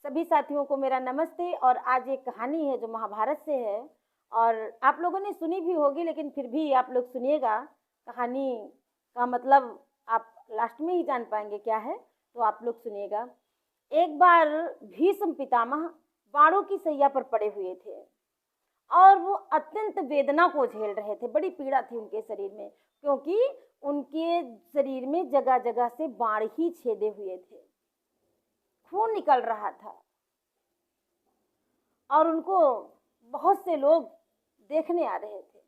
सभी साथियों को मेरा नमस्ते। और आज एक कहानी है जो महाभारत से है और आप लोगों ने सुनी भी होगी, लेकिन फिर भी आप लोग सुनिएगा। कहानी का मतलब आप लास्ट में ही जान पाएंगे क्या है, तो आप लोग सुनिएगा। एक बार भीष्म पितामह बाणों की सैया पर पड़े हुए थे और वो अत्यंत वेदना को झेल रहे थे। बड़ी पीड़ा थी उनके शरीर में, क्योंकि उनके शरीर में जगह जगह से बाण ही छेदे हुए थे, खून निकल रहा था और उनको बहुत से लोग देखने आ रहे थे।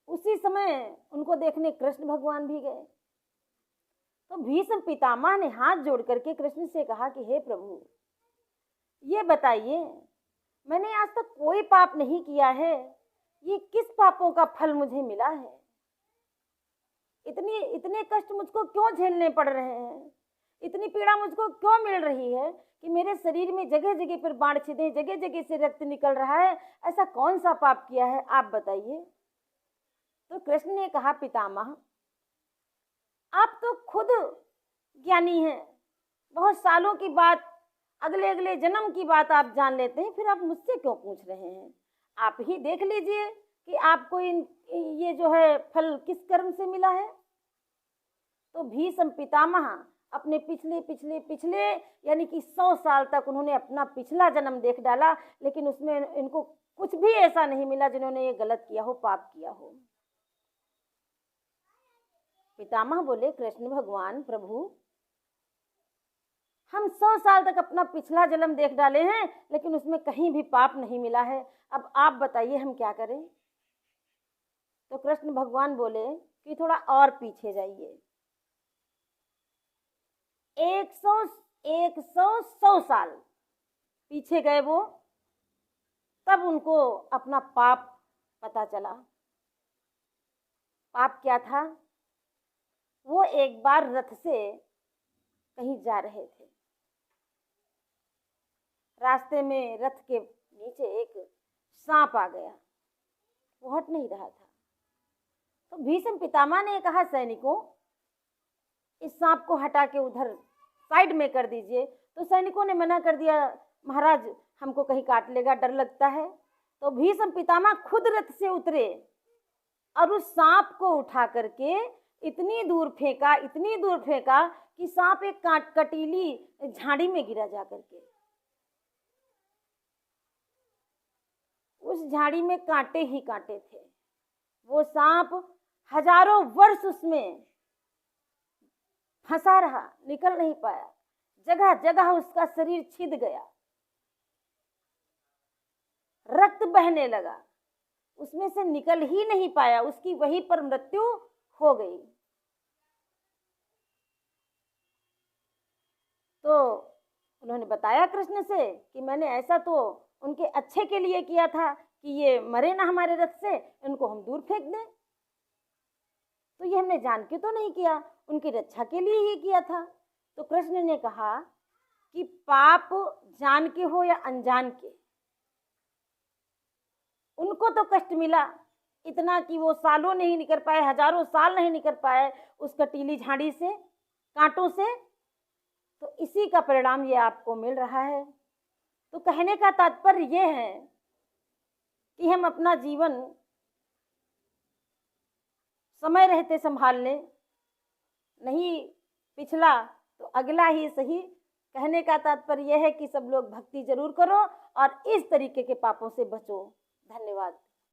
उसी समय उनको देखने कृष्ण भगवान भी गए। तो भीष्म पितामह ने हाथ जोड़ करके कृष्ण से कहा कि हे प्रभु, ये बताइए, मैंने आज तक कोई पाप नहीं किया है, ये किस पापों का फल मुझे मिला है? इतने कष्ट मुझको क्यों झेलने पड़ रहे हैं? इतनी पीड़ा मुझको क्यों मिल रही है कि मेरे शरीर में जगह जगह पर बाण छिदे, जगह जगह से रक्त निकल रहा है? ऐसा कौन सा पाप किया है, आप बताइए। तो कृष्ण ने कहा, पितामह, आप तो खुद ज्ञानी हैं, बहुत सालों की बात, अगले अगले जन्म की बात आप जान लेते हैं, फिर आप मुझसे क्यों पूछ रहे हैं? आप ही देख लीजिए कि आपको ये जो है फल किस कर्म से मिला है। तो भीष्म पितामह अपने पिछले पिछले पिछले यानी कि 100 साल तक उन्होंने अपना पिछला जन्म देख डाला, लेकिन उसमें इनको कुछ भी ऐसा नहीं मिला जिन्होंने ये गलत किया हो, पाप किया हो। पितामह बोले, कृष्ण भगवान प्रभु, हम 100 साल तक अपना पिछला जन्म देख डाले हैं, लेकिन उसमें कहीं भी पाप नहीं मिला है। अब आप बताइए हम क्या करें? तो कृष्ण भगवान बोले कि थोड़ा और पीछे जाइए, 100 साल पीछे गए वो, तब उनको अपना पाप पता चला। पाप क्या था? वो एक बार रथ से कहीं जा रहे थे, रास्ते में रथ के नीचे एक सांप आ गया, वो हट नहीं रहा था। तो भीष्म पितामह ने कहा, सैनिकों, इस सांप को हटा के उधर साइड में कर दीजिए। तो सैनिकों ने मना कर दिया, महाराज हमको कहीं काट लेगा, डर लगता है। तो भीष्म पितामह खुद रथ से उतरे और उस सांप को उठा करके इतनी दूर फेंका कि सांप एक कटीली झाड़ी में गिरा जा करके। उस झाड़ी में कांटे ही कांटे थे। वो सांप हजारों वर्ष उसमें फंसा रहा, निकल नहीं पाया, जगह जगह उसका शरीर छिद गया, रक्त बहने लगा, उसमें से निकल ही नहीं पाया, उसकी वहीं पर मृत्यु हो गई। तो उन्होंने बताया कृष्ण से कि मैंने ऐसा तो उनके अच्छे के लिए किया था कि ये मरे ना हमारे रथ से, इनको हम दूर फेंक दें। तो ये हमने जान के तो नहीं किया, उनकी रक्षा के लिए ही किया था। तो कृष्ण ने कहा कि पाप जान के हो या अनजान के, उनको तो कष्ट मिला इतना कि वो सालों नहीं निकल पाए, हजारों साल नहीं निकल पाए उस कटीली झाड़ी से, कांटों से। तो इसी का परिणाम ये आपको मिल रहा है। तो कहने का तात्पर्य ये है कि हम अपना जीवन समय रहते संभाल लें, नहीं पिछला तो अगला ही सही। कहने का तात्पर्य यह है कि सब लोग भक्ति जरूर करो और इस तरीके के पापों से बचो। धन्यवाद।